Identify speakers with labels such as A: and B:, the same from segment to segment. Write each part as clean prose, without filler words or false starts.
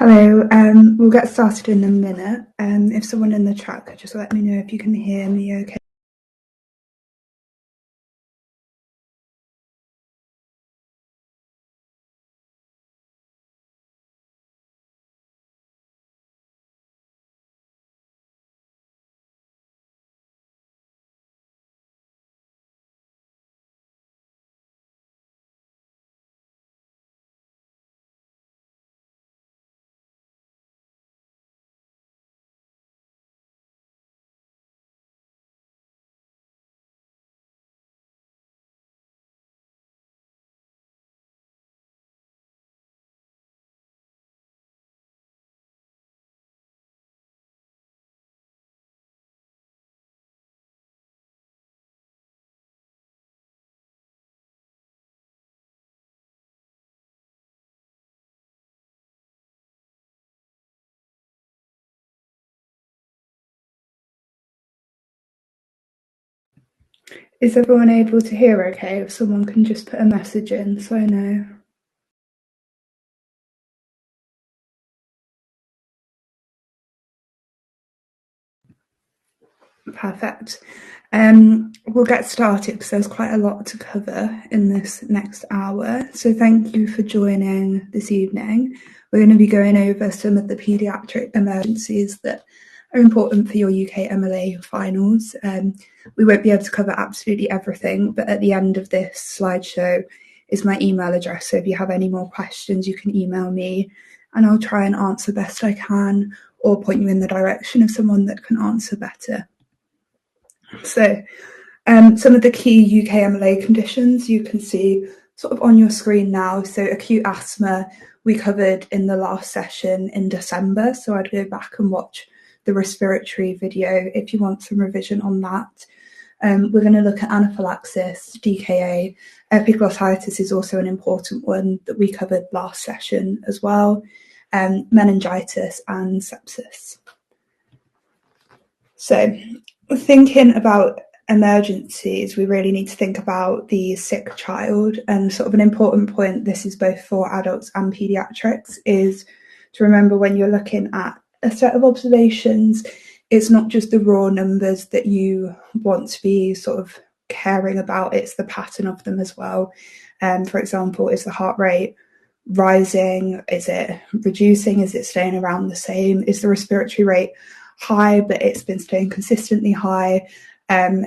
A: Hello, we'll get started in a minute. If someone in the chat could just let me know if you can hear me okay. Is everyone able to hear okay? If someone can just put a message in so I know. Perfect. We'll get started because there's quite a lot to cover in this next hour. So thank you for joining this evening. We're going to be going over some of the paediatric emergencies that are important for your UK MLA finals. We won't be able to cover absolutely everything, but at the end of this slideshow is my email address. So if you have any more questions, you can email me and I'll try and answer best I can or point you in the direction of someone that can answer better. So some of the key UK MLA conditions you can see sort of on your screen now. So acute asthma we covered in the last session in December. So I'd go back and watch the respiratory video if you want some revision on that. We're going to look at anaphylaxis, DKA. Epiglottitis is also an important one that we covered last session as well. Meningitis and sepsis. So thinking about emergencies, we really need to think about the sick child, and sort of an important point, this is both for adults and paediatrics, is to remember when you're looking at a set of observations, it's not just the raw numbers that you want to be sort of caring about, it's the pattern of them as well. For example, is the heart rate rising? Is it reducing? Is it staying around the same? Is the respiratory rate high, but it's been staying consistently high?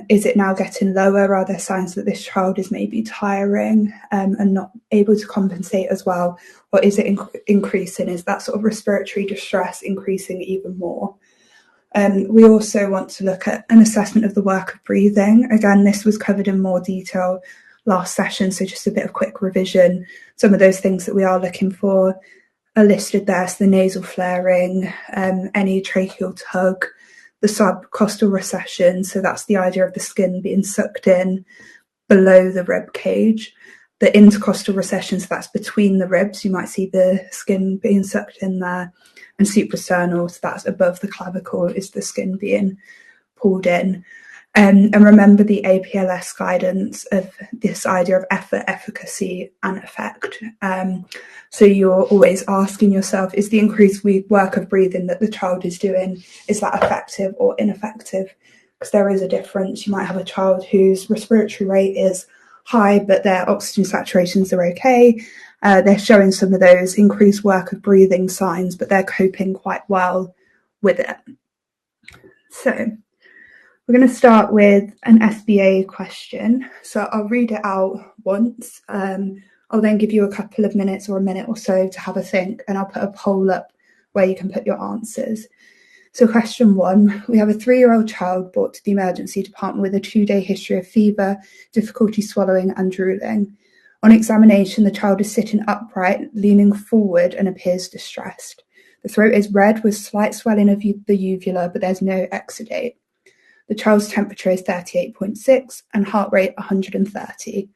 A: Is it now getting lower? Are there signs that this child is maybe tiring and not able to compensate as well? Or is it increasing? Is that sort of respiratory distress increasing even more? We also want to look at an assessment of the work of breathing. Again, this was covered in more detail last session, so just a bit of quick revision. Some of those things that we are looking for are listed there, so the nasal flaring, any tracheal tug, the subcostal recession, so that's the idea of the skin being sucked in below the rib cage. The intercostal recession, so that's between the ribs, you might see the skin being sucked in there. And suprasternal, so that's above the clavicle, is the skin being pulled in. And remember the APLS guidance of this idea of effort, efficacy, and effect. So you're always asking yourself, is the increased work of breathing that the child is doing, is that effective or ineffective? Because there is a difference. You might have a child whose respiratory rate is high, but their oxygen saturations are okay. They're showing some of those increased work of breathing signs, but they're coping quite well with it. So we're going to start with an SBA question. So I'll read it out once. I'll then give you a couple of minutes or a minute or so to have a think, and I'll put a poll up where you can put your answers. So question 1, we have a 3-year-old child brought to the emergency department with a 2-day history of fever, difficulty swallowing and drooling. On examination, the child is sitting upright, leaning forward and appears distressed. The throat is red with slight swelling of the uvula, but there's no exudate. The child's temperature is 38.6 and heart rate 130.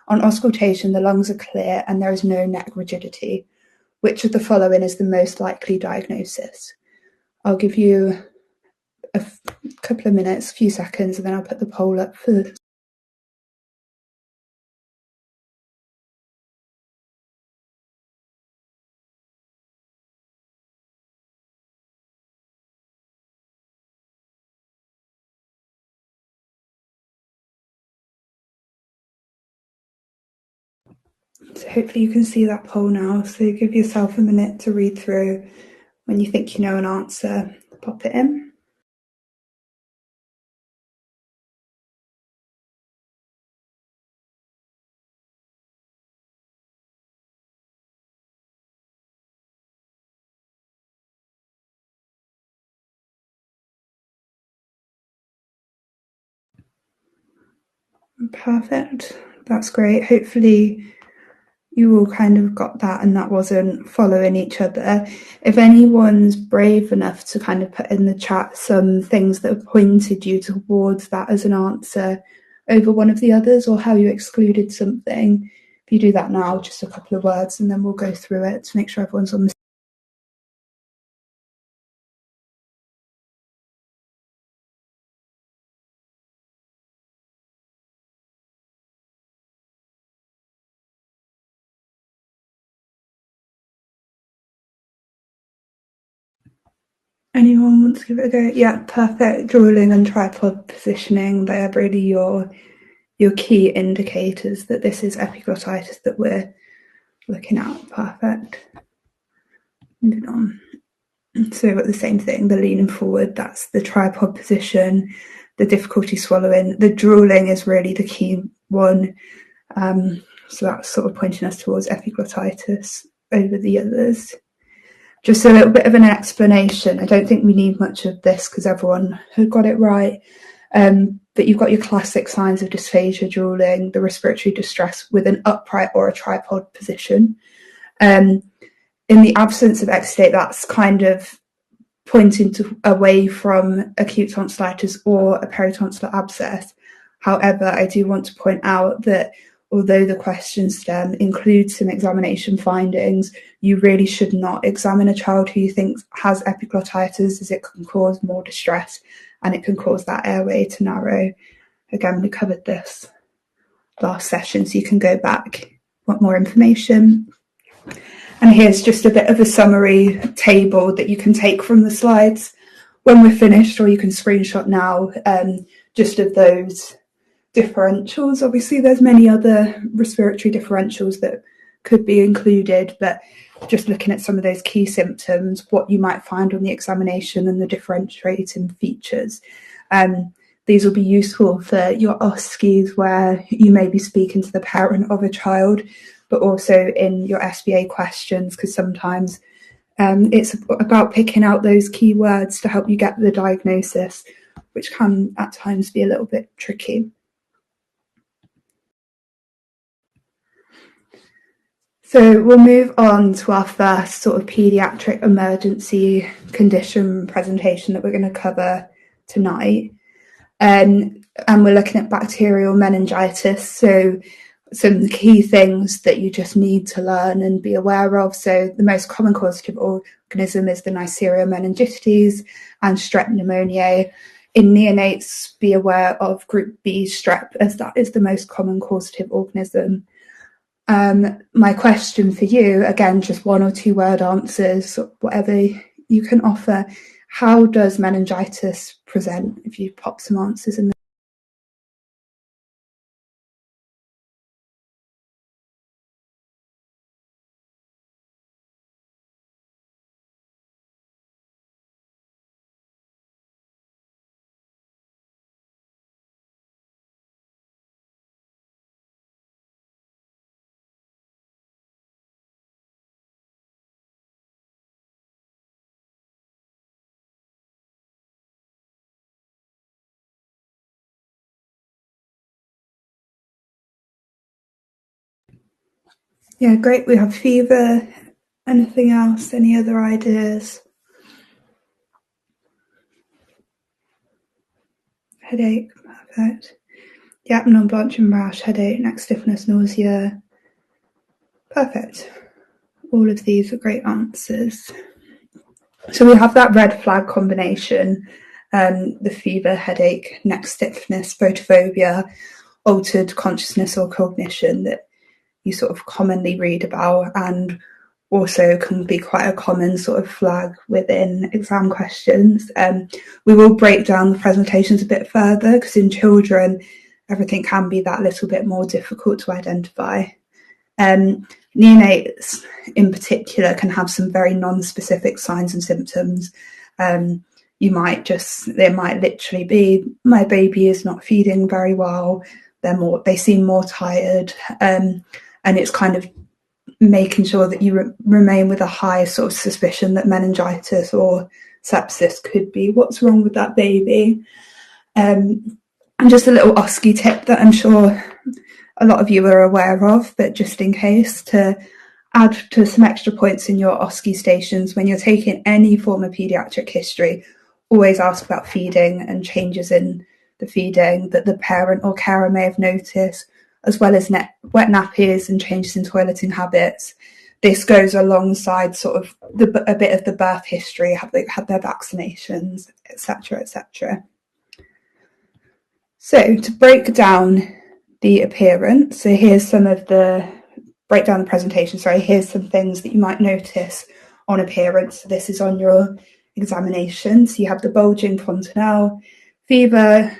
A: On auscultation, the lungs are clear and there is no neck rigidity. Which of the following is the most likely diagnosis? I'll give you a couple of minutes, a few seconds, and then I'll put the poll up for So hopefully you can see that poll now. So give yourself a minute to read through. When you think you know an answer, pop it in. Perfect. That's great. Hopefully you all kind of got that and that wasn't following each other. If anyone's brave enough to kind of put in the chat some things that have pointed you towards that as an answer over one of the others, or how you excluded something, if you do that now, just a couple of words, and then we'll go through it to make sure everyone's on the Anyone want to give it a go? Yeah, perfect. Drooling and tripod positioning, they're really your key indicators that this is epiglottitis that we're looking at. Perfect. Moving on. So we've got the same thing, the leaning forward, that's the tripod position, the difficulty swallowing. The drooling is really the key one. So that's sort of pointing us towards epiglottitis over the others. Just a little bit of an explanation. I don't think we need much of this because everyone had got it right. But you've got your classic signs of dysphagia, drooling, the respiratory distress with an upright or a tripod position. In the absence of exudate, that's kind of pointing away from acute tonsillitis or a peritonsillar abscess. However, I do want to point out that although the question stem includes some examination findings, you really should not examine a child who you think has epiglottitis, as it can cause more distress and it can cause that airway to narrow. Again, we covered this last session, so you can go back, want more information. And here's just a bit of a summary table that you can take from the slides when we're finished, or you can screenshot now, just of those differentials. Obviously, there's many other respiratory differentials that could be included, but just looking at some of those key symptoms, what you might find on the examination and the differentiating features. These will be useful for your OSCEs where you may be speaking to the parent of a child, but also in your SBA questions, because sometimes it's about picking out those key words to help you get the diagnosis, which can at times be a little bit tricky. So we'll move on to our first sort of paediatric emergency condition presentation that we're going to cover tonight. And we're looking at bacterial meningitis. So some key things that you just need to learn and be aware of. So the most common causative organism is the Neisseria meningitis and strep pneumoniae. In neonates, be aware of group B strep, as that is the most common causative organism. My question for you, again, just 1 or 2 word answers, whatever you can offer. How does meningitis present? If you pop some answers in there. Yeah, great. We have fever. Anything else? Any other ideas? Headache. Perfect. Yeah, non-blanching rash, headache, neck stiffness, nausea. Perfect. All of these are great answers. So we have that red flag combination, the fever, headache, neck stiffness, photophobia, altered consciousness or cognition that you sort of commonly read about, and also can be quite a common sort of flag within exam questions. We will break down the presentations a bit further because in children, everything can be that little bit more difficult to identify. Neonates in particular can have some very non-specific signs and symptoms. They might literally be, my baby is not feeding very well, they seem more tired, and it's kind of making sure that you remain with a high sort of suspicion that meningitis or sepsis could be what's wrong with that baby. And just a little OSCE tip that I'm sure a lot of you are aware of, but just in case, to add to some extra points in your OSCE stations when you're taking any form of paediatric history, always ask about feeding and changes in the feeding that the parent or carer may have noticed, as well as wet nappies and changes in toileting habits. This goes alongside sort of a bit of the birth history, have they had their vaccinations, etc., etc. So to break down the appearance, so here's some of the break down the presentation. Sorry, here's some things that you might notice on appearance. So this is on your examination. So you have the bulging fontanelle. Fever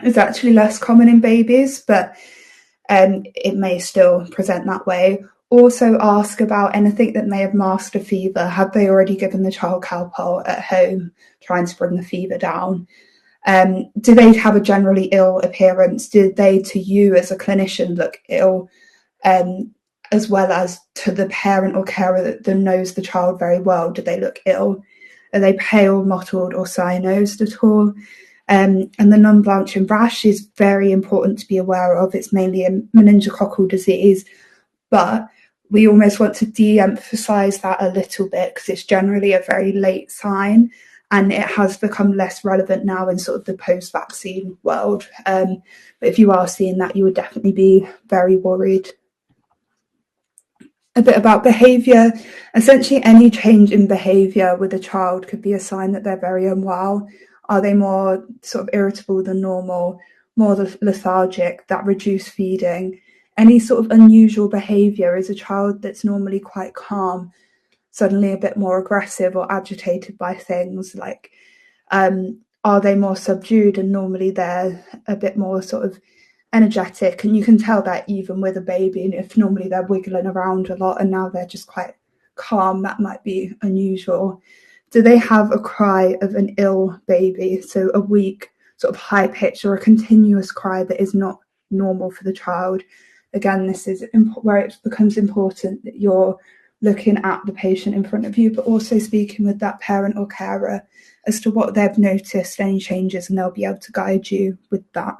A: is actually less common in babies, but it may still present that way. Also ask about anything that may have masked a fever. Have they already given the child Calpol at home, trying to bring the fever down? Do they have a generally ill appearance? Did they, to you as a clinician, look ill, as well as to the parent or carer that knows the child very well? Do they look ill? Are they pale, mottled, or cyanosed at all? And the non-blanching rash is very important to be aware of. It's mainly a meningococcal disease, but we almost want to de-emphasize that a little bit because it's generally a very late sign, and it has become less relevant now in sort of the post-vaccine world. But if you are seeing that, you would definitely be very worried. A bit about behaviour. Essentially, any change in behaviour with a child could be a sign that they're very unwell. Are they more sort of irritable than normal, more lethargic, that reduced feeding? Any sort of unusual behaviour? Is a child that's normally quite calm suddenly a bit more aggressive or agitated by things? Like, are they more subdued and normally they're a bit more sort of energetic? And you can tell that even with a baby, and if normally they're wiggling around a lot and now they're just quite calm, that might be unusual. Do they have a cry of an ill baby? So a weak, sort of high pitch or a continuous cry that is not normal for the child. Again, this is where it becomes important that you're looking at the patient in front of you, but also speaking with that parent or carer as to what they've noticed, any changes, and they'll be able to guide you with that.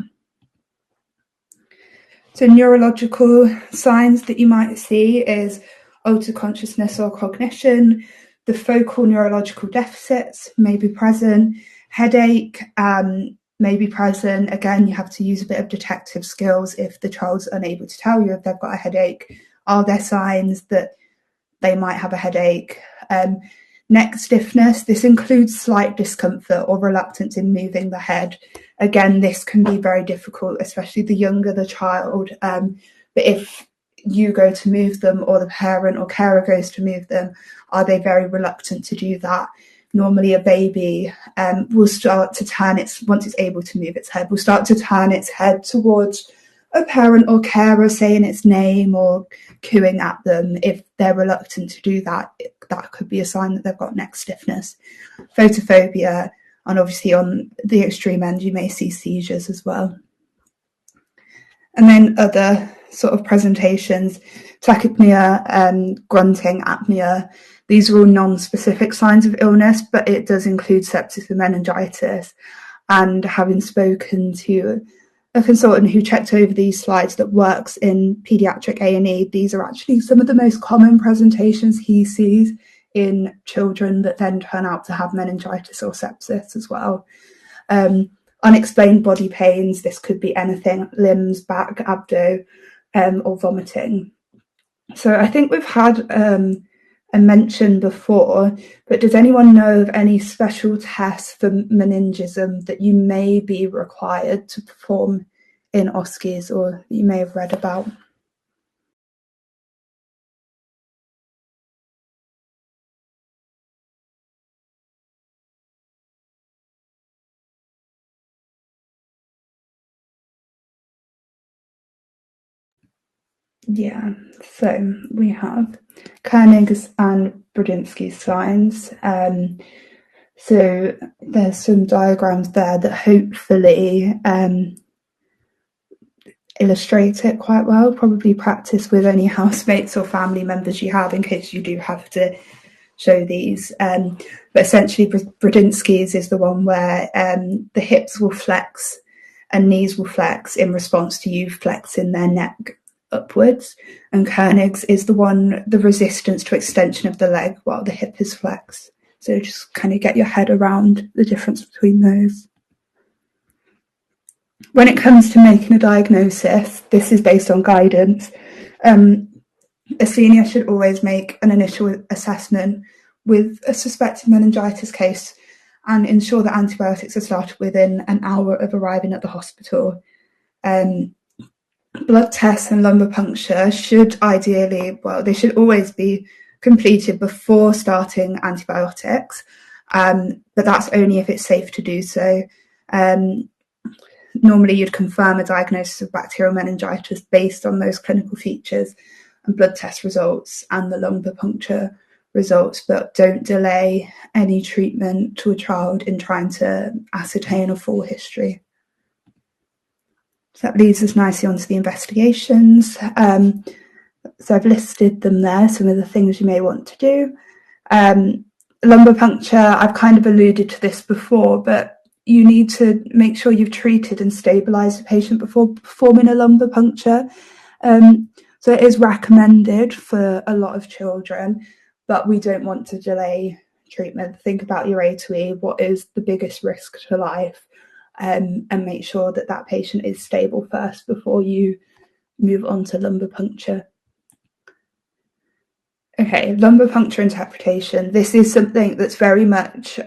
A: So neurological signs that you might see is altered consciousness or cognition. The focal neurological deficits may be present. Headache may be present. Again, you have to use a bit of detective skills if the child's unable to tell you if they've got a headache. Are there signs that they might have a headache? Neck stiffness. This includes slight discomfort or reluctance in moving the head. Again, this can be very difficult, especially the younger the child. But if you go to move them or the parent or carer goes to move them, are they very reluctant to do that? Normally a baby will start to turn once it's able to move its head, will start to turn its head towards a parent or carer saying its name or cooing at them. If they're reluctant to do that, that could be a sign that they've got neck stiffness. Photophobia, and obviously on the extreme end, you may see seizures as well. And then other sort of presentations, tachypnea, grunting, apnea. These are all non-specific signs of illness, but it does include sepsis and meningitis. And having spoken to a consultant who checked over these slides that works in paediatric A&E, these are actually some of the most common presentations he sees in children that then turn out to have meningitis or sepsis as well. Unexplained body pains, this could be anything, limbs, back, abdo, or vomiting. So I think we've had a mention before, but does anyone know of any special tests for meningism that you may be required to perform in OSCEs or you may have read about? Yeah, so we have Koenig's and Brudzinski's signs. So there's some diagrams there that hopefully illustrate it quite well. Probably practice with any housemates or family members you have in case you do have to show these. But essentially, Brudzinski's is the one where the hips will flex and knees will flex in response to you flexing their neck upwards. And Koenig's is the resistance to extension of the leg while the hip is flexed. So just kind of get your head around the difference between those. When it comes to making a diagnosis, this is based on guidance. A senior should always make an initial assessment with a suspected meningitis case and ensure that antibiotics are started within an hour of arriving at the hospital. Blood tests and lumbar puncture should they should always be completed before starting antibiotics, but that's only if it's safe to do so. Normally you'd confirm a diagnosis of bacterial meningitis based on those clinical features and blood test results and the lumbar puncture results, but don't delay any treatment to a child in trying to ascertain a full history. So that leads us nicely onto the investigations. So I've listed them there, some of the things you may want to do. Lumbar puncture, I've kind of alluded to this before, but you need to make sure you've treated and stabilised the patient before performing a lumbar puncture. So it is recommended for a lot of children, but we don't want to delay treatment. Think about your A to E, what is the biggest risk to life, and make sure that that patient is stable first before you move on to lumbar puncture. Okay, lumbar puncture interpretation. This is something that's very much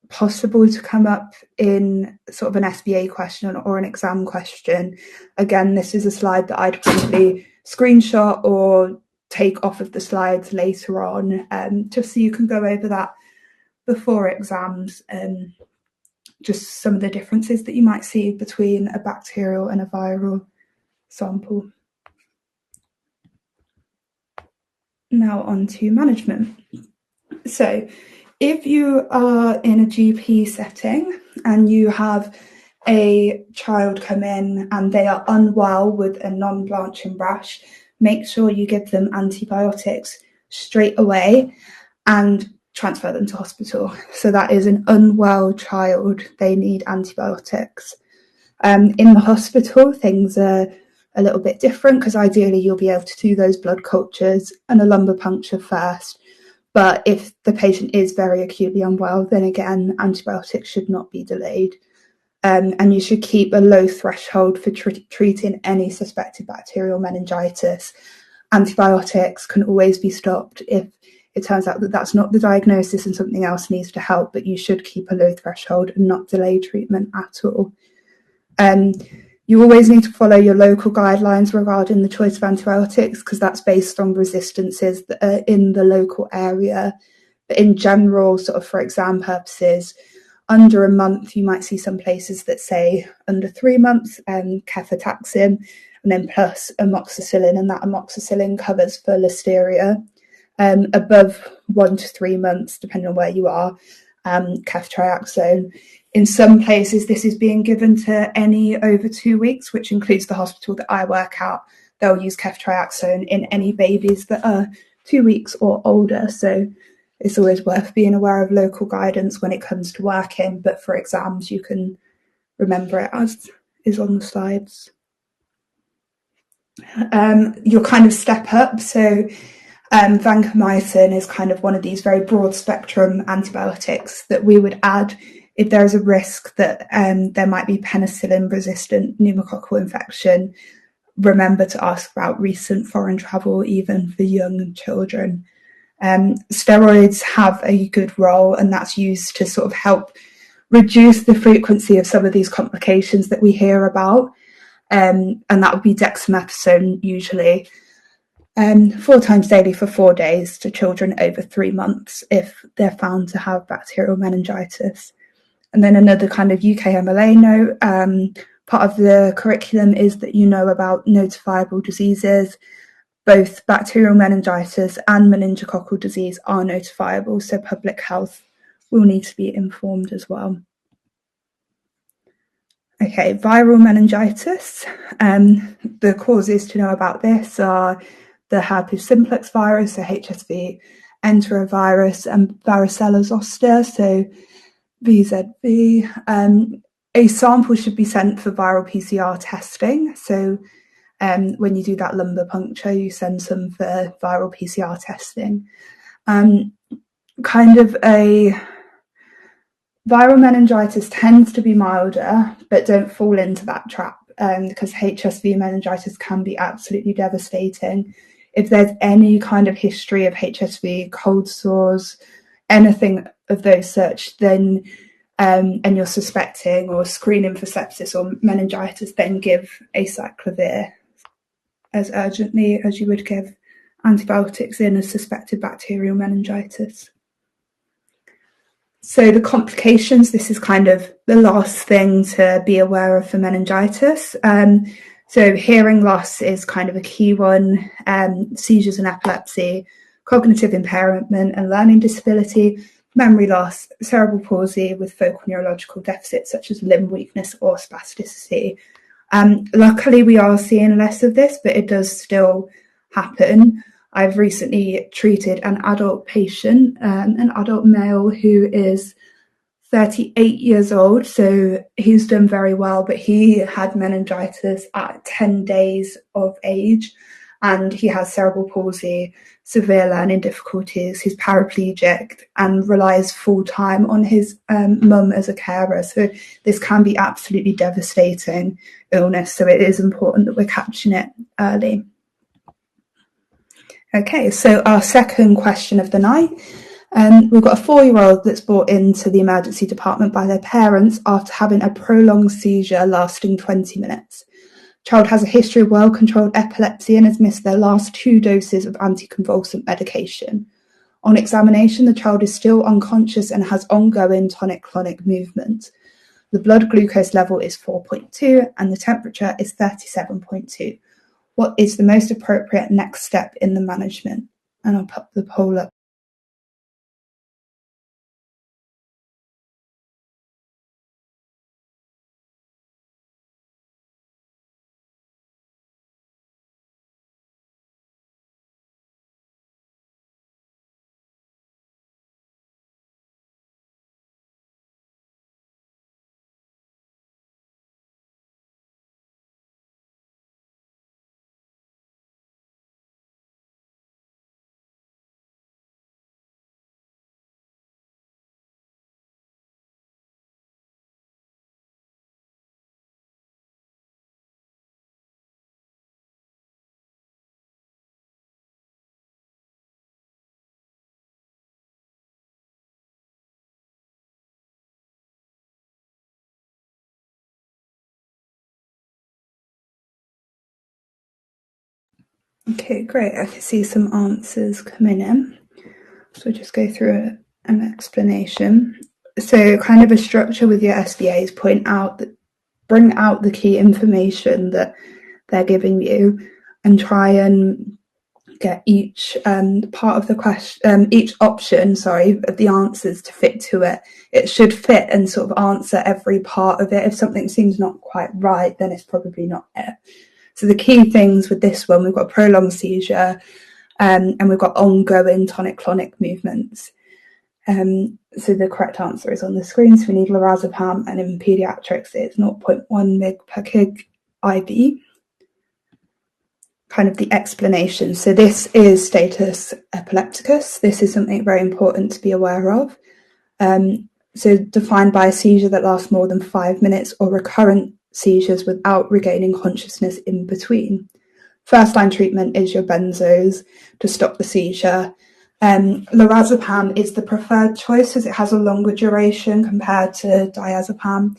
A: possible to come up in sort of an SBA question or an exam question. Again, this is a slide that I'd probably screenshot or take off of the slides later on, just so you can go over that before exams and just some of the differences that you might see between a bacterial and a viral sample. Now on to management. So if you are in a GP setting and you have a child come in and they are unwell with a non-blanching rash, make sure you give them antibiotics straight away and transfer them to hospital. So that is an unwell child, they need antibiotics. In the hospital, things are a little bit different because ideally you'll be able to do those blood cultures and a lumbar puncture first. But if the patient is very acutely unwell, then again, antibiotics should not be delayed. And you should keep a low threshold for treating any suspected bacterial meningitis. Antibiotics can always be stopped if it turns out that that's not the diagnosis and something else needs to help, but you should keep a low threshold and not delay treatment at all. You always need to follow your local guidelines regarding the choice of antibiotics because that's based on resistances that are in the local area. But in general, sort of for exam purposes, under a month, you might see some places that say under 3 months, cefotaxime, and then plus amoxicillin, and that amoxicillin covers for listeria. Above 1 to 3 months, depending on where you are, ceftriaxone. In some places, this is being given to any over 2 weeks, which includes the hospital that I work at. They'll use ceftriaxone in any babies that are 2 weeks or older. So it's always worth being aware of local guidance when it comes to working. But for exams, you can remember it as is on the slides. You'll kind of step up. So vancomycin is kind of one of these very broad spectrum antibiotics that we would add if there is a risk that there might be penicillin resistant pneumococcal infection. Remember to ask about recent foreign travel, even for young children. Steroids have a good role, and that's used to sort of help reduce the frequency of some of these complications that we hear about. And that would be dexamethasone usually. 4 times daily for 4 days to children over 3 months if they're found to have bacterial meningitis. And then another kind of UK MLA note, Part of the curriculum is that you know about notifiable diseases. Both bacterial meningitis and meningococcal disease are notifiable, so public health will need to be informed as well. Okay, viral meningitis. The causes to know about this are the herpes simplex virus, so HSV, enterovirus, and varicella zoster, so VZV. A sample should be sent for viral PCR testing. So when you do that lumbar puncture, you send some for viral PCR testing. Kind of a viral meningitis tends to be milder, but don't fall into that trap because HSV meningitis can be absolutely devastating. If there's any kind of history of HSV, cold sores, anything of those such, then and you're suspecting or screening for sepsis or meningitis, then give acyclovir as urgently as you would give antibiotics in a suspected bacterial meningitis. So the complications, this is kind of the last thing to be aware of for meningitis. So hearing loss is kind of a key one, seizures and epilepsy, cognitive impairment and learning disability, memory loss, cerebral palsy with focal neurological deficits such as limb weakness or spasticity. Luckily, we are seeing less of this, but it does still happen. I've recently treated an adult patient, an adult male who is 38 years old, so he's done very well, but he had meningitis at 10 days of age, and he has cerebral palsy, severe learning difficulties, he's paraplegic and relies full-time on his mum as a carer. So this can be absolutely devastating illness, so it is important that we're catching it early. Okay, so our second question of the night. We've got a 4-year-old that's brought into the emergency department by their parents after having a prolonged seizure lasting 20 minutes. Child has a history of well-controlled epilepsy and has missed their last 2 doses of anticonvulsant medication. On examination, the child is still unconscious and has ongoing tonic-clonic movement. The blood glucose level is 4.2 and the temperature is 37.2. What is the most appropriate next step in the management? And I'll pop the poll up. Okay, great. I can see some answers coming in. So we'll just go through an explanation. So kind of a structure with your SBAs, bring out the key information that they're giving you and try and get each part of the question, each option, of the answers to fit to it. It should fit and sort of answer every part of it. If something seems not quite right, then it's probably not it. So the key things with this one, we've got a prolonged seizure and we've got ongoing tonic-clonic movements. So the correct answer is on the screen. So we need lorazepam, and in paediatrics it's 0.1 mg per kg IV. Kind of the explanation. So this is status epilepticus. This is something very important to be aware of. So defined by a seizure that lasts more than 5 minutes or recurrent seizures without regaining consciousness in between. First line treatment is your benzos to stop the seizure. Lorazepam is the preferred choice as it has a longer duration compared to diazepam.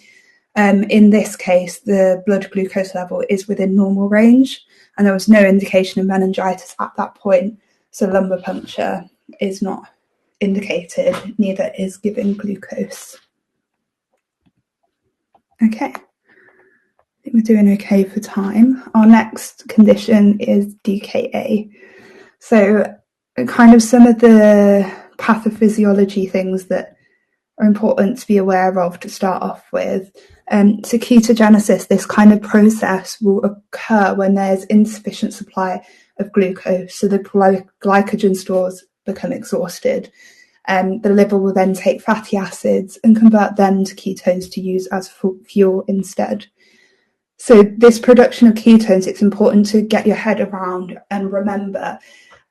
A: In this case, the blood glucose level is within normal range and there was no indication of meningitis at that point, so lumbar puncture is not indicated, neither is giving glucose. Okay. think we're doing okay for time. Our next condition is DKA. So kind of some of the pathophysiology things that are important to be aware of to start off with. So ketogenesis, this kind of process will occur when there's insufficient supply of glucose, so the glycogen stores become exhausted. The liver will then take fatty acids and convert them to ketones to use as fuel instead. So this production of ketones, it's important to get your head around and remember,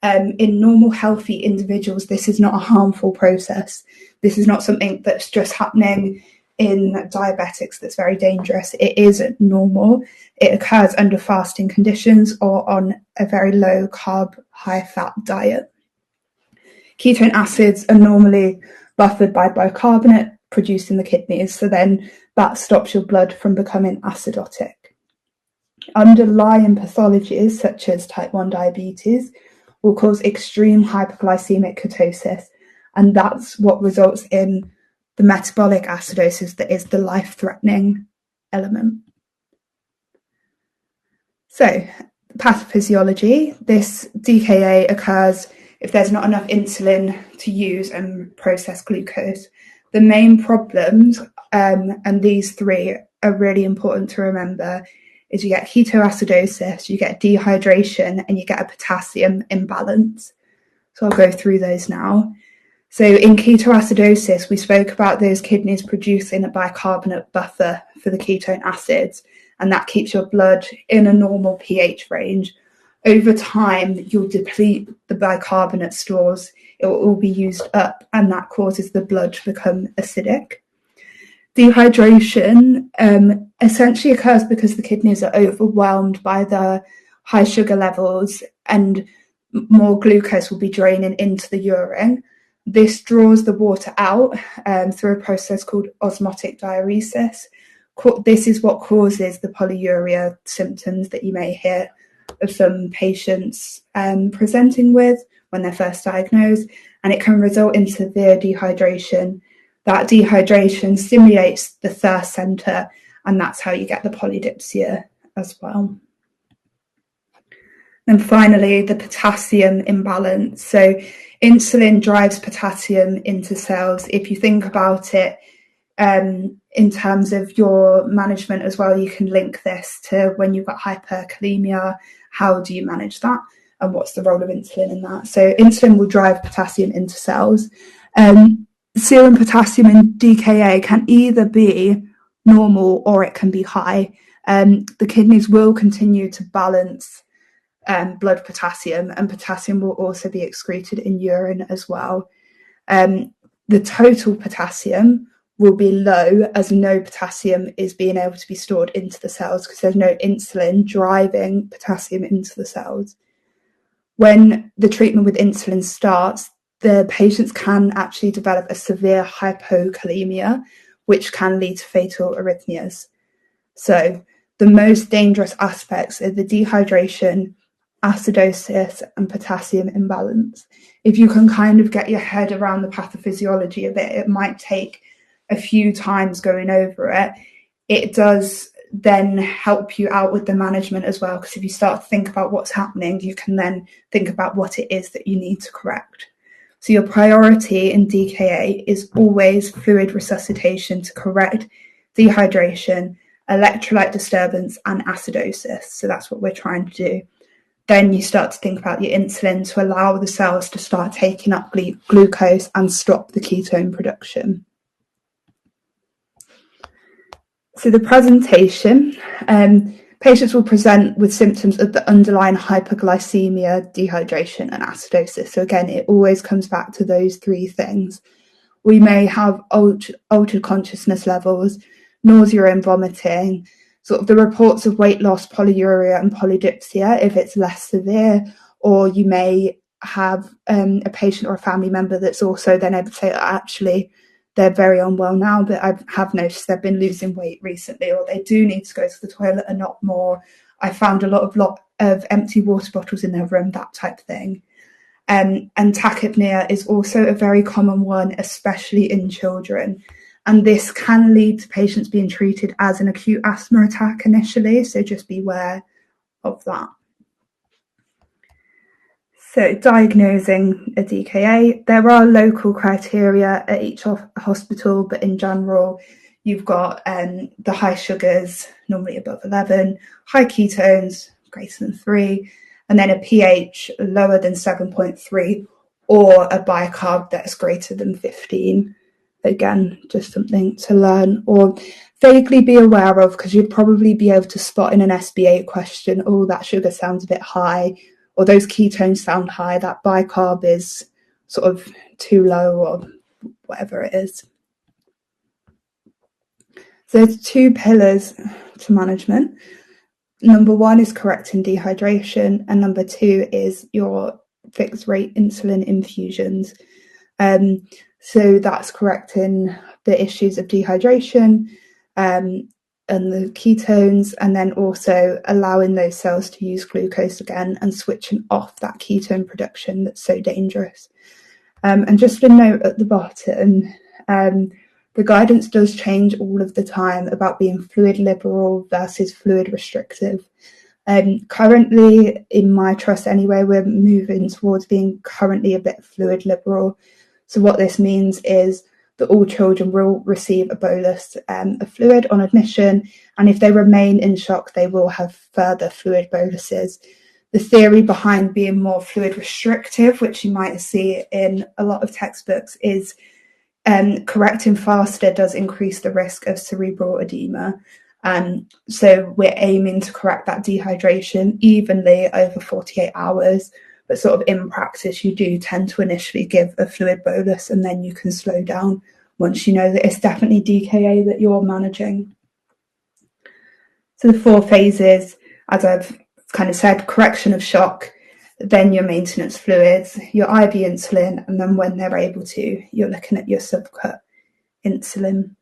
A: in normal healthy individuals, this is not a harmful process. This is not something that's just happening in diabetics that's very dangerous. It is normal. It occurs under fasting conditions or on a very low carb, high fat diet. Ketone acids are normally buffered by bicarbonate produced in the kidneys, so then that stops your blood from becoming acidotic. Underlying pathologies such as type 1 diabetes will cause extreme hyperglycemic ketosis, and that's what results in the metabolic acidosis that is the life-threatening element. So, pathophysiology, this DKA occurs if there's not enough insulin to use and process glucose. The main problems, and these three are really important to remember, is you get ketoacidosis, you get dehydration, and you get a potassium imbalance. So I'll go through those now. So in ketoacidosis, we spoke about those kidneys producing a bicarbonate buffer for the ketone acids, and that keeps your blood in a normal pH range. Over time, you'll deplete the bicarbonate stores. It will all be used up, and that causes the blood to become acidic. Dehydration essentially occurs because the kidneys are overwhelmed by the high sugar levels, and more glucose will be draining into the urine. This draws the water out through a process called osmotic diuresis. This is what causes the polyuria symptoms that you may hear of some patients presenting with when they're first diagnosed, and it can result in severe dehydration. That dehydration stimulates the thirst center, and that's how you get the polydipsia as well. And finally, the potassium imbalance. So insulin drives potassium into cells. If you think about it in terms of your management as well, you can link this to when you've got hyperkalemia. How do you manage that? And what's the role of insulin in that? So insulin will drive potassium into cells. Serum potassium in DKA can either be normal or it can be high. The kidneys will continue to balance blood potassium, and potassium will also be excreted in urine as well. The total potassium will be low, as no potassium is being able to be stored into the cells because there's no insulin driving potassium into the cells. When the treatment with insulin starts, the patients can actually develop a severe hypokalemia, which can lead to fatal arrhythmias. So the most dangerous aspects are the dehydration, acidosis, and potassium imbalance. If you can kind of get your head around the pathophysiology of it, it might take a few times going over it. It does then help you out with the management as well, because if you start to think about what's happening, you can then think about what it is that you need to correct. So your priority in DKA is always fluid resuscitation to correct dehydration, electrolyte disturbance, and acidosis. So that's what we're trying to do. Then you start to think about your insulin to allow the cells to start taking up glucose and stop the ketone production. So the presentation, patients will present with symptoms of the underlying hyperglycemia, dehydration, and acidosis. So again, it always comes back to those three things. We may have altered consciousness levels, nausea and vomiting, sort of the reports of weight loss, polyuria, and polydipsia if it's less severe, or you may have a patient or a family member that's also then able to say, actually, they're very unwell now, but I have noticed they've been losing weight recently, or they do need to go to the toilet and not more. I found a lot of empty water bottles in their room, that type of thing. And tachypnea is also a very common one, especially in children. And this can lead to patients being treated as an acute asthma attack initially, so just beware of that. So diagnosing a DKA, there are local criteria at each hospital, but in general, you've got the high sugars, normally above 11, high ketones, greater than 3, and then a pH lower than 7.3, or a bicarb that's greater than 15. Again, just something to learn or vaguely be aware of, because you'd probably be able to spot in an SBA question, oh, that sugar sounds a bit high, or those ketones sound high, that bicarb is sort of too low, or whatever it is. So there's 2 pillars to management. Number 1 is correcting dehydration, and number 2 is your fixed rate insulin infusions. So that's correcting the issues of dehydration and the ketones, and then also allowing those cells to use glucose again and switching off that ketone production that's so dangerous. And just a note at the bottom, the guidance does change all of the time about being fluid liberal versus fluid restrictive. Currently, in my trust anyway, we're moving towards being currently a bit fluid liberal. So what this means is that all children will receive a bolus of fluid on admission, and if they remain in shock, they will have further fluid boluses. The theory behind being more fluid restrictive, which you might see in a lot of textbooks, is correcting faster does increase the risk of cerebral edema. So we're aiming to correct that dehydration evenly over 48 hours. But sort of in practice, you do tend to initially give a fluid bolus, and then you can slow down once you know that it's definitely DKA that you're managing. So the 4 phases, as I've kind of said, correction of shock, then your maintenance fluids, your IV insulin, and then when they're able to, you're looking at your subcut insulin.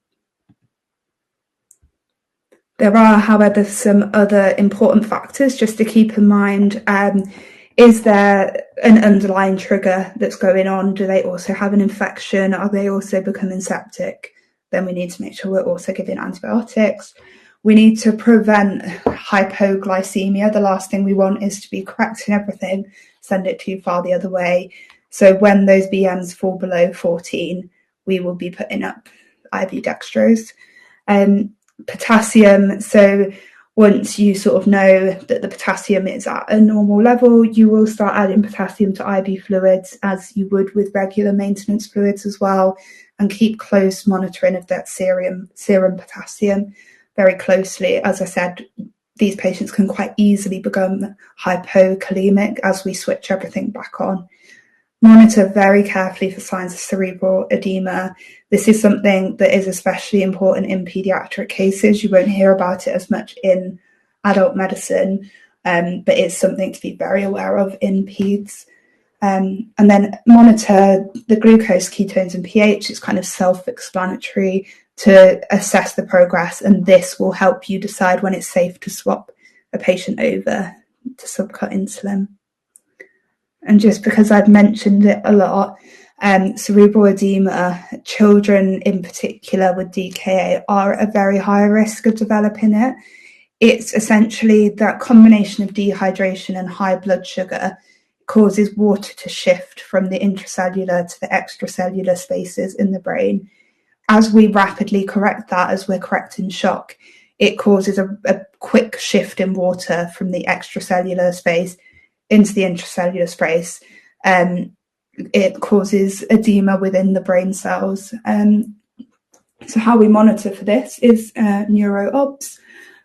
A: There are, however, some other important factors just to keep in mind. Is there an underlying trigger that's going on? Do they also have an infection? Are they also becoming septic? Then we need to make sure we're also giving antibiotics. We need to prevent hypoglycemia. The last thing we want is to be correcting everything, send it too far the other way. So when those BMs fall below 14, we will be putting up IV dextrose. Potassium, so once you sort of know that the potassium is at a normal level, you will start adding potassium to IV fluids as you would with regular maintenance fluids as well, and keep close monitoring of that serum potassium very closely. As I said, these patients can quite easily become hypokalemic as we switch everything back on. Monitor very carefully for signs of cerebral edema. This is something that is especially important in paediatric cases. You won't hear about it as much in adult medicine, but it's something to be very aware of in peds. And then monitor the glucose, ketones, and pH. It's kind of self-explanatory to assess the progress, and this will help you decide when it's safe to swap a patient over to subcut insulin. And just because I've mentioned it a lot, cerebral edema, children in particular with DKA are at a very high risk of developing it. It's essentially that combination of dehydration and high blood sugar causes water to shift from the intracellular to the extracellular spaces in the brain. As we rapidly correct that, as we're correcting shock, it causes a quick shift in water from the extracellular space into the intracellular space. It causes edema within the brain cells. So how we monitor for this is neuro-obs.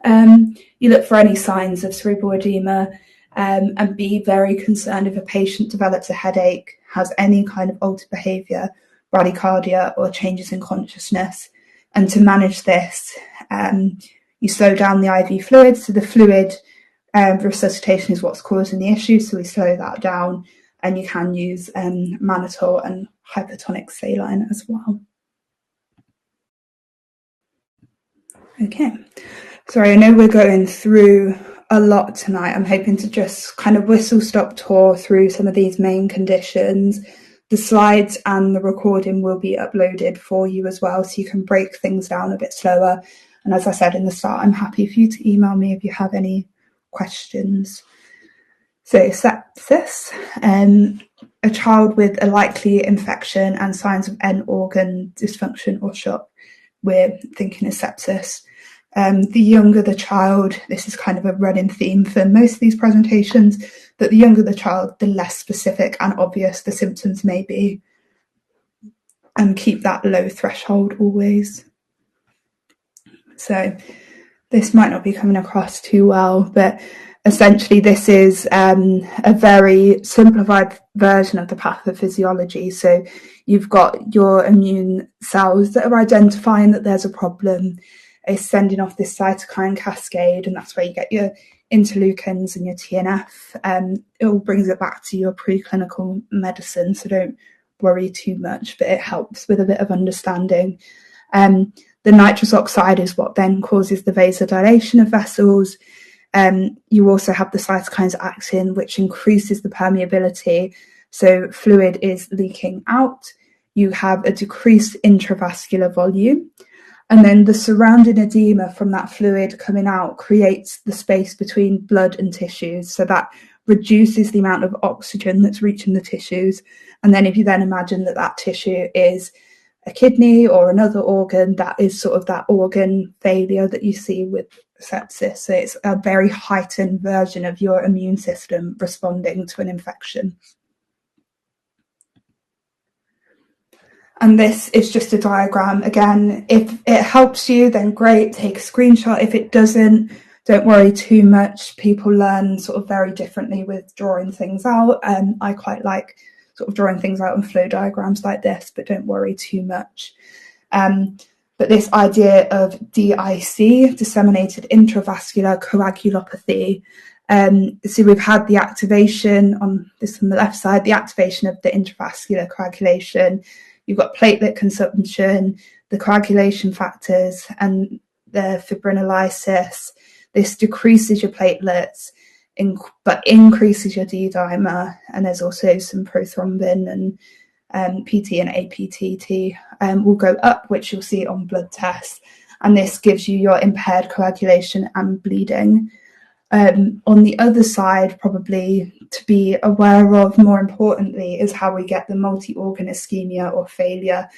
A: You look for any signs of cerebral edema, and be very concerned if a patient develops a headache, has any kind of altered behaviour, bradycardia, or changes in consciousness. And to manage this, you slow down the IV fluid. So the fluid resuscitation is what's causing the issue, so we slow that down, and you can use mannitol and hypertonic saline as well. Okay, sorry, I know we're going through a lot tonight. I'm hoping to just kind of whistle-stop tour through some of these main conditions The slides and the recording will be uploaded for you as well, so you can break things down a bit slower. And as I said in the start, I'm happy for you to email me if you have any questions. So sepsis, a child with a likely infection and signs of end organ dysfunction or shock, we're thinking of sepsis. The younger the child, this is kind of a running theme for most of these presentations, that the younger the child, the less specific and obvious the symptoms may be. And keep that low threshold always. So this might not be coming across too well, but essentially this is a very simplified version of the pathophysiology. So you've got your immune cells that are identifying that there's a problem. It's sending off this cytokine cascade, and that's where you get your interleukins and your TNF. It all brings it back to your preclinical medicine, so don't worry too much, but it helps with a bit of understanding. The nitrous oxide is what then causes the vasodilation of vessels. You also have the cytokines actin, which increases the permeability, so fluid is leaking out. You have a decreased intravascular volume, and then the surrounding edema from that fluid coming out creates the space between blood and tissues, so that reduces the amount of oxygen that's reaching the tissues. And then if you then imagine that that tissue is a kidney or another organ, that is sort of that organ failure that you see with sepsis. So it's a very heightened version of your immune system responding to an infection. And this is just a diagram. Again, if it helps you, then great, take a screenshot. If it doesn't, don't worry too much. People learn sort of very differently with drawing things out. I quite like sort of drawing things out on flow diagrams like this, but don't worry too much. But this idea of DIC, disseminated intravascular coagulopathy. So we've had the activation on this on the left side, the activation of the intravascular coagulation. You've got platelet consumption, the coagulation factors, and the fibrinolysis. This decreases your platelets, but increases your D-dimer, and there's also some prothrombin and PT and APTT will go up, which you'll see on blood tests, and this gives you your impaired coagulation and bleeding. On the other side, probably to be aware of more importantly, is how we get the multi-organ ischemia or failure,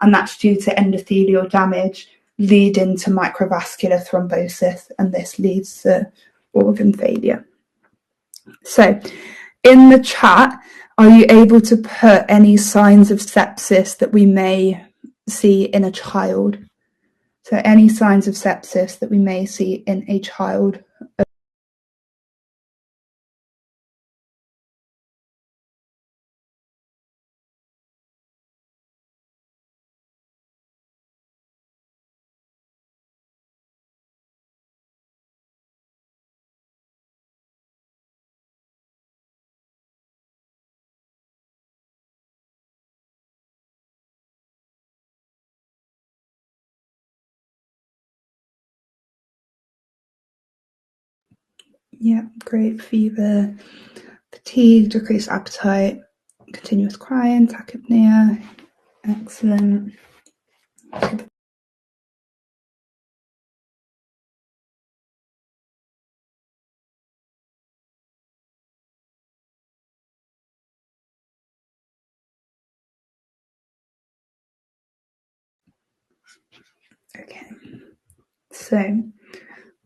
A: and that's due to endothelial damage leading to microvascular thrombosis, and this leads to organ failure. So in the chat, are you able to put any signs of sepsis that we may see in a child? So any signs of sepsis that we may see in a child. Yeah, great. Fever, fatigue, decreased appetite, continuous crying, tachypnea. Excellent. Okay, so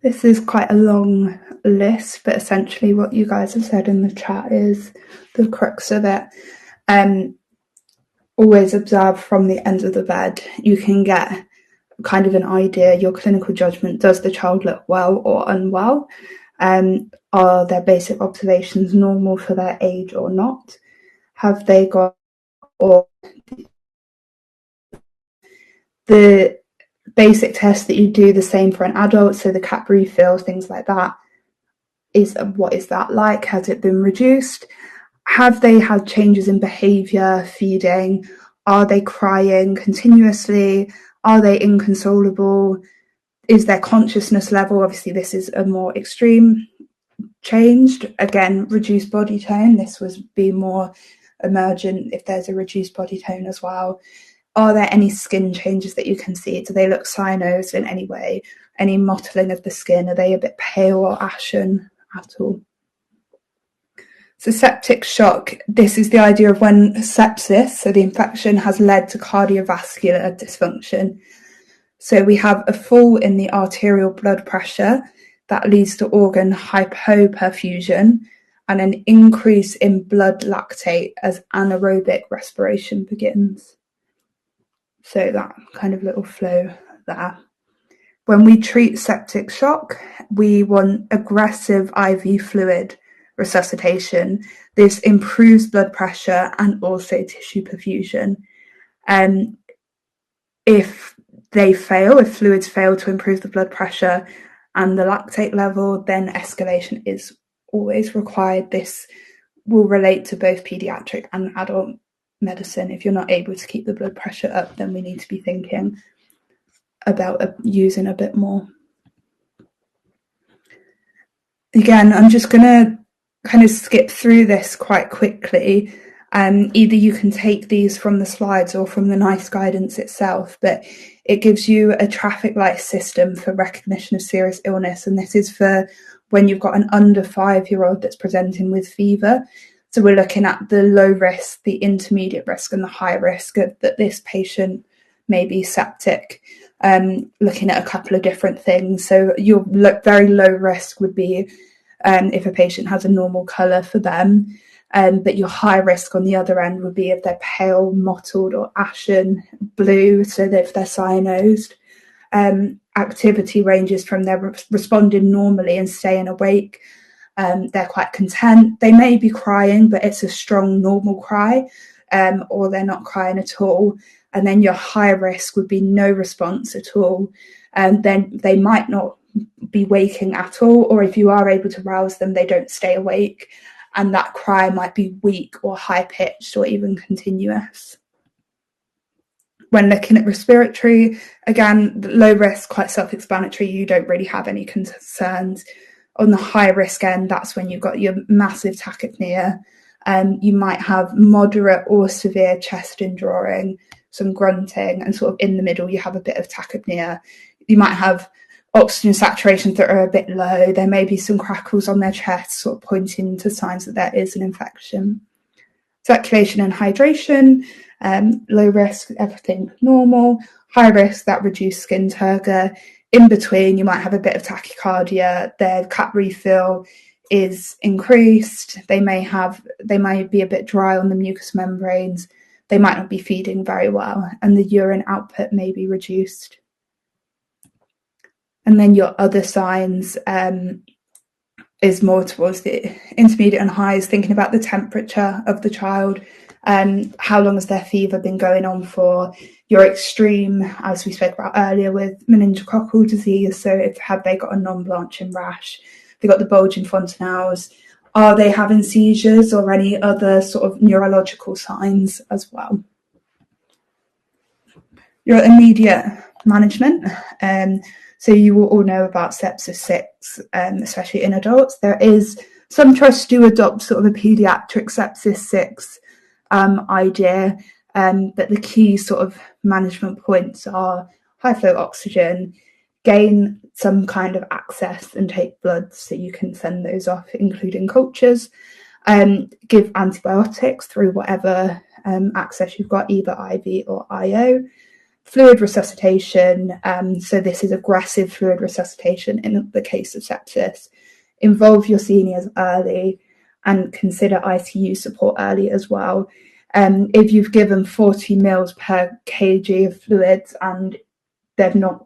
A: this is quite a long list, but essentially what you guys have said in the chat is the crux of it. Always observe from the end of the bed. You can get kind of an idea, your clinical judgment, does the child look well or unwell? Are their basic observations normal for their age or not? Have they got, or the basic tests that you do the same for an adult, so the CAP refill, things like that, is what is that like? Has it been reduced? Have they had changes in behaviour, feeding? Are they crying continuously? Are they inconsolable? Is their consciousness level, obviously this is a more extreme, changed? Again, reduced body tone, this was be more emergent if there's a reduced body tone as well. Are there any skin changes that you can see? Do they look cyanosed in any way? Any mottling of the skin? Are they a bit pale or ashen at all? So septic shock, this is the idea of when sepsis, so the infection, has led to cardiovascular dysfunction. So we have a fall in the arterial blood pressure that leads to organ hypoperfusion and an increase in blood lactate as anaerobic respiration begins. So that kind of little flow there. When we treat septic shock, we want aggressive IV fluid resuscitation. This improves blood pressure and also tissue perfusion. If fluids fail to improve the blood pressure and the lactate level, then escalation is always required. This will relate to both paediatric and adult medicine. If you're not able to keep the blood pressure up, then we need to be thinking about using a bit more. Again, I'm just going to kind of skip through this quite quickly. Either you can take these from the slides or from the NICE guidance itself, but it gives you a traffic light system for recognition of serious illness. And this is for when you've got an under 5-year-old that's presenting with fever. So we're looking at the low risk, the intermediate risk, and the high risk that this patient may be septic. Looking at a couple of different things. So your very low risk would be if a patient has a normal colour for them, but your high risk on the other end would be if they're pale, mottled or ashen blue, so that if they're cyanosed. Activity ranges from they're responding normally and staying awake. They're quite content. They may be crying, but it's a strong normal cry, or they're not crying at all. And then your high risk would be no response at all. And then they might not be waking at all, or if you are able to rouse them, they don't stay awake. And that cry might be weak or high pitched or even continuous. When looking at respiratory, again, low risk, quite self-explanatory. You don't really have any concerns. On the high risk end, that's when you've got your massive tachypnea. You might have moderate or severe chest indrawing, some grunting, and sort of in the middle, you have a bit of tachypnea. You might have oxygen saturations that are a bit low. There may be some crackles on their chest, sort of pointing to signs that there is an infection. Circulation and hydration, low risk, everything normal. High risk, that reduced skin turgor. In between, you might have a bit of tachycardia. Their cap refill is increased. They might be a bit dry on the mucous membranes. They might not be feeding very well, and the urine output may be reduced. And then your other signs is more towards the intermediate and highs, thinking about the temperature of the child, how long has their fever been going on for. Your extreme, as we spoke about earlier with meningococcal disease, so have they got a non-blanching rash? They got the bulging fontanelles? Are they having seizures or any other sort of neurological signs as well? Your immediate management. So you will all know about sepsis 6, especially in adults. There is some trusts do adopt sort of a paediatric sepsis 6 idea, but the key sort of management points are high flow oxygen, gain some kind of access and take blood so you can send those off, including cultures, give antibiotics through whatever access you've got, either IV or IO. Fluid resuscitation, so this is aggressive fluid resuscitation in the case of sepsis. Involve your seniors early and consider ICU support early as well. If you've given 40 mils per kg of fluids and they've not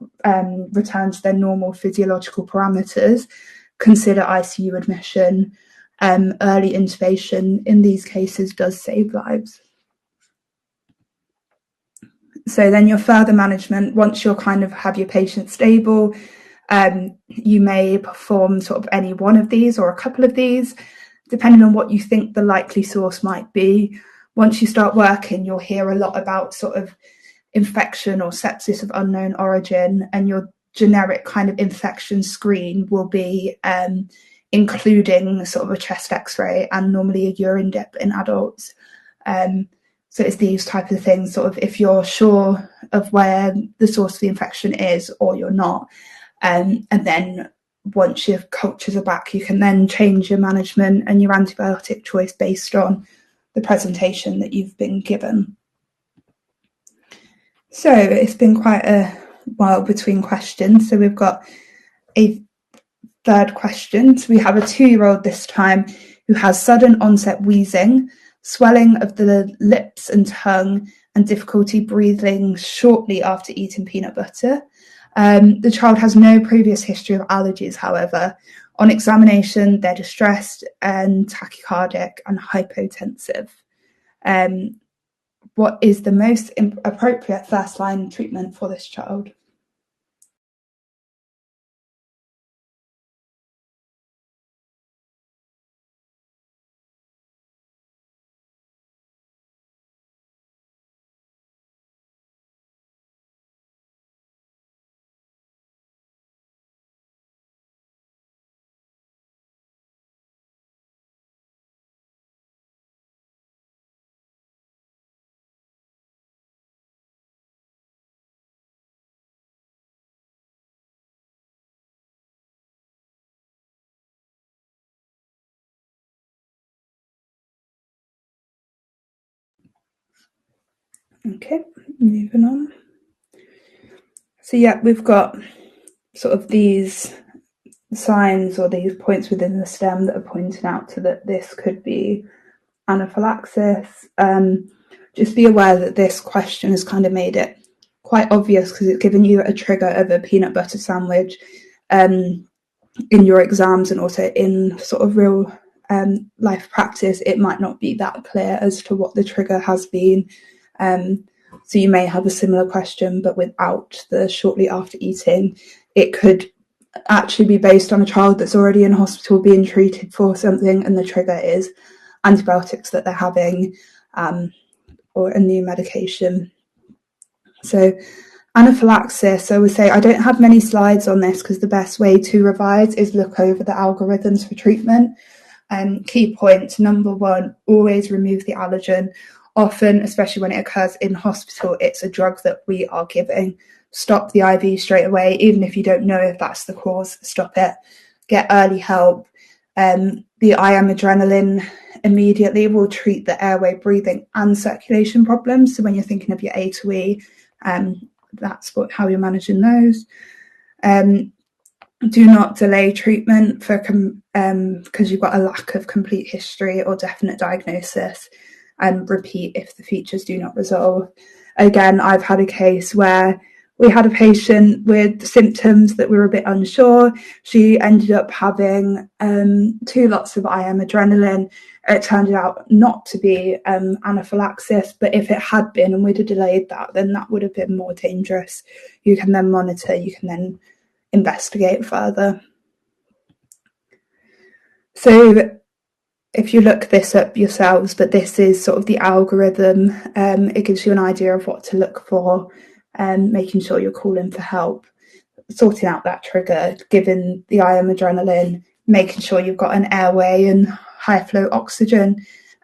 A: returned to their normal physiological parameters, consider ICU admission. Early intubation in these cases does save lives. So then your further management, once you're kind of have your patient stable, you may perform sort of any one of these or a couple of these, depending on what you think the likely source might be. Once you start working, you'll hear a lot about sort of infection or sepsis of unknown origin, and your generic kind of infection screen will be including sort of a chest x-ray and normally a urine dip in adults. So it's these type of things, sort of if you're sure of where the source of the infection is or you're not. And then once your cultures are back, you can then change your management and your antibiotic choice based on the presentation that you've been given. So it's been quite a while between questions. So we've got a third question. So we have a 2-year-old this time who has sudden onset wheezing, swelling of the lips and tongue, and difficulty breathing shortly after eating peanut butter. The child has no previous history of allergies, however. On examination, they're distressed and tachycardic and hypotensive. What is the most appropriate first-line treatment for this child? Okay, moving on. So yeah, we've got sort of these signs or these points within the stem that are pointing out to that this could be anaphylaxis. Just be aware that this question has kind of made it quite obvious because it's given you a trigger of a peanut butter sandwich in your exams and also in sort of real life practice. It might not be that clear as to what the trigger has been. So you may have a similar question, but without the shortly after eating. It could actually be based on a child that's already in hospital being treated for something, and the trigger is antibiotics that they're having or a new medication. So anaphylaxis, I would say I don't have many slides on this because the best way to revise is look over the algorithms for treatment. Key points, number 1, always remove the allergen. Often, especially when it occurs in hospital, it's a drug that we are giving. Stop the IV straight away, even if you don't know if that's the cause, stop it. Get early help. The IM adrenaline immediately will treat the airway, breathing and circulation problems. So when you're thinking of your A to E, that's how you're managing those. Do not delay treatment for because you've got a lack of complete history or definite diagnosis, and repeat if the features do not resolve. Again, I've had a case where we had a patient with symptoms that we were a bit unsure. She ended up having 2 lots of IM adrenaline. It turned out not to be anaphylaxis, but if it had been and we'd have delayed that, then that would have been more dangerous. You can then monitor, you can then investigate further. So if you look this up yourselves, but this is sort of the algorithm. It gives you an idea of what to look for, making sure you're calling for help, sorting out that trigger, giving the IM adrenaline, making sure you've got an airway and high flow oxygen,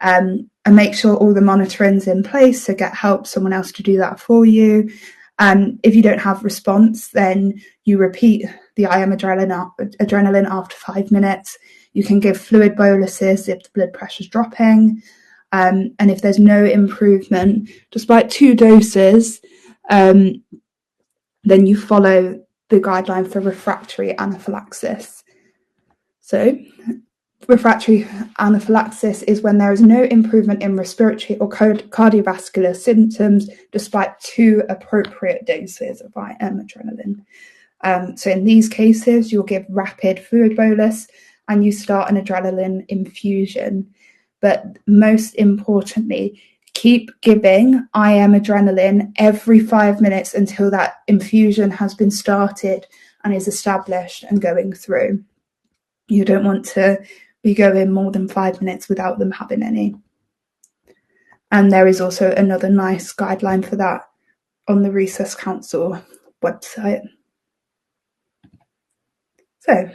A: and make sure all the monitoring's in place. So get help, someone else to do that for you. If you don't have response, then you repeat the IM adrenaline after 5 minutes. You can give fluid boluses if the blood pressure's dropping. And if there's no improvement, despite 2 doses, then you follow the guideline for refractory anaphylaxis. So refractory anaphylaxis is when there is no improvement in respiratory or cardiovascular symptoms despite 2 appropriate doses of IM adrenaline. So in these cases, you'll give rapid fluid bolus and you start an adrenaline infusion. But most importantly, keep giving IM adrenaline every 5 minutes until that infusion has been started and is established and going through. You don't want to be going more than 5 minutes without them having any. And there is also another nice guideline for that on the Resus Council website. So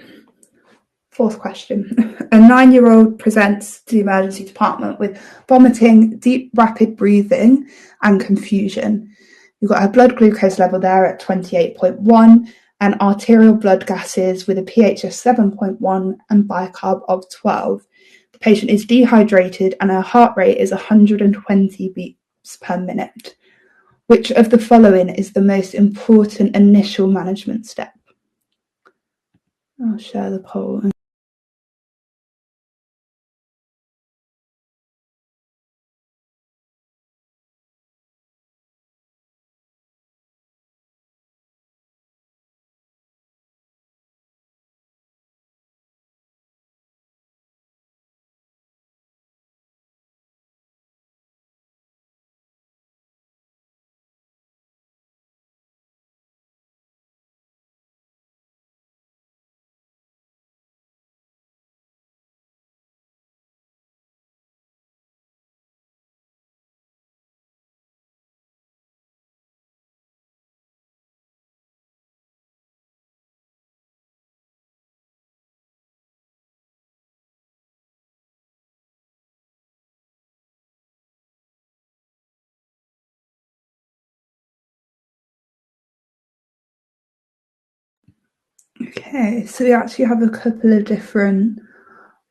A: Fourth question. A 9-year-old presents to the emergency department with vomiting, deep, rapid breathing, and confusion. You've got her blood glucose level there at 28.1 and arterial blood gases with a pH of 7.1 and bicarb of 12. The patient is dehydrated and her heart rate is 120 beats per minute. Which of the following is the most important initial management step? I'll share the poll. Okay, so we actually have a couple of different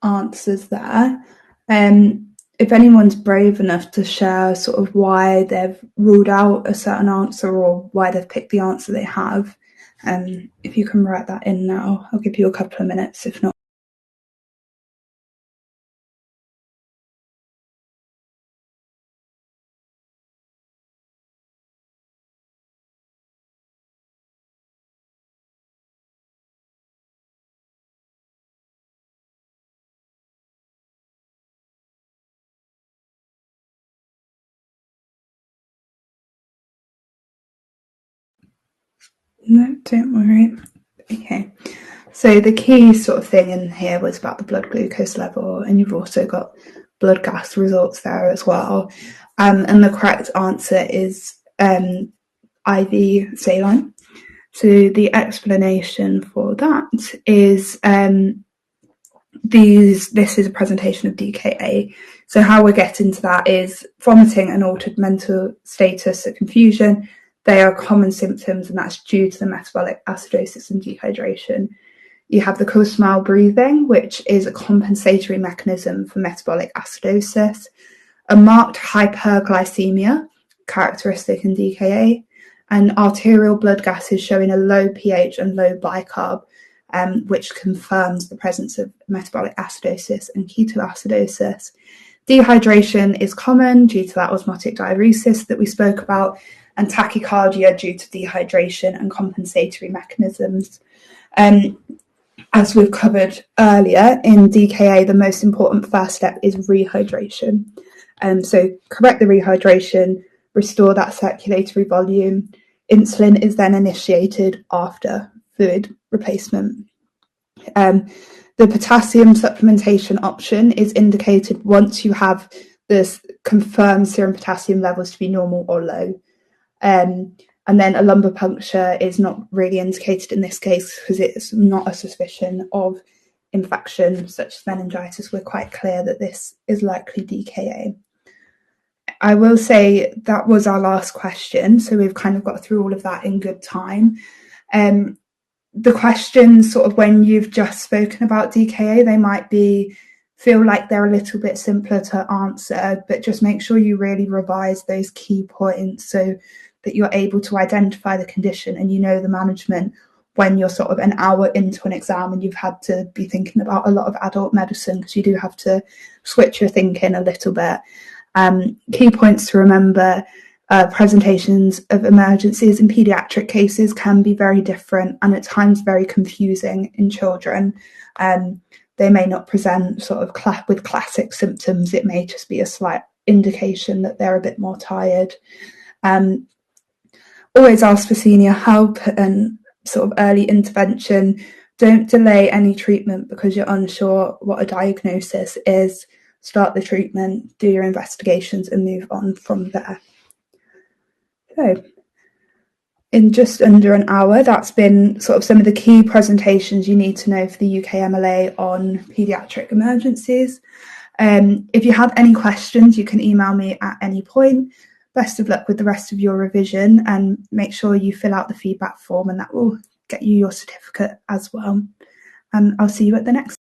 A: answers there. If anyone's brave enough to share sort of why they've ruled out a certain answer or why they've picked the answer they have, if you can write that in now, I'll give you a couple of minutes, if not. No, don't worry. Okay, so the key sort of thing in here was about the blood glucose level, and you've also got blood gas results there as well. And the correct answer is IV saline. So the explanation for that is this is a presentation of DKA. So how we're getting to that is vomiting and altered mental status and confusion. They are common symptoms, and that's due to the metabolic acidosis and dehydration. You have the co-smile breathing, which is a compensatory mechanism for metabolic acidosis. A marked hyperglycemia, characteristic in DKA, and arterial blood gases showing a low pH and low bicarb, which confirms the presence of metabolic acidosis and ketoacidosis. Dehydration is common due to that osmotic diuresis that we spoke about, and tachycardia due to dehydration and compensatory mechanisms. As we've covered earlier, in DKA, the most important first step is rehydration. So correct the rehydration, restore that circulatory volume. Insulin is then initiated after fluid replacement. The potassium supplementation option is indicated once you have this confirmed serum potassium levels to be normal or low. And then a lumbar puncture is not really indicated in this case because it's not a suspicion of infection such as meningitis. We're quite clear that this is likely DKA. I will say that was our last question, so we've kind of got through all of that in good time. The questions, sort of when you've just spoken about DKA, they might feel like they're a little bit simpler to answer, but just make sure you really revise those key points so that you're able to identify the condition and you know the management when you're sort of an hour into an exam and you've had to be thinking about a lot of adult medicine, because you do have to switch your thinking a little bit. Key points to remember: presentations of emergencies in paediatric cases can be very different and at times very confusing in children. They may not present sort of with classic symptoms. It may just be a slight indication that they're a bit more tired. Always ask for senior help and sort of early intervention. Don't delay any treatment because you're unsure what a diagnosis is. Start the treatment, do your investigations and move on from there. So in just under an hour. That's been sort of some of the key presentations you need to know for the UK MLA on paediatric emergencies. If you have any questions, you can email me at any point. Best of luck with the rest of your revision, and make sure you fill out the feedback form, and that will get you your certificate as well. And I'll see you at the next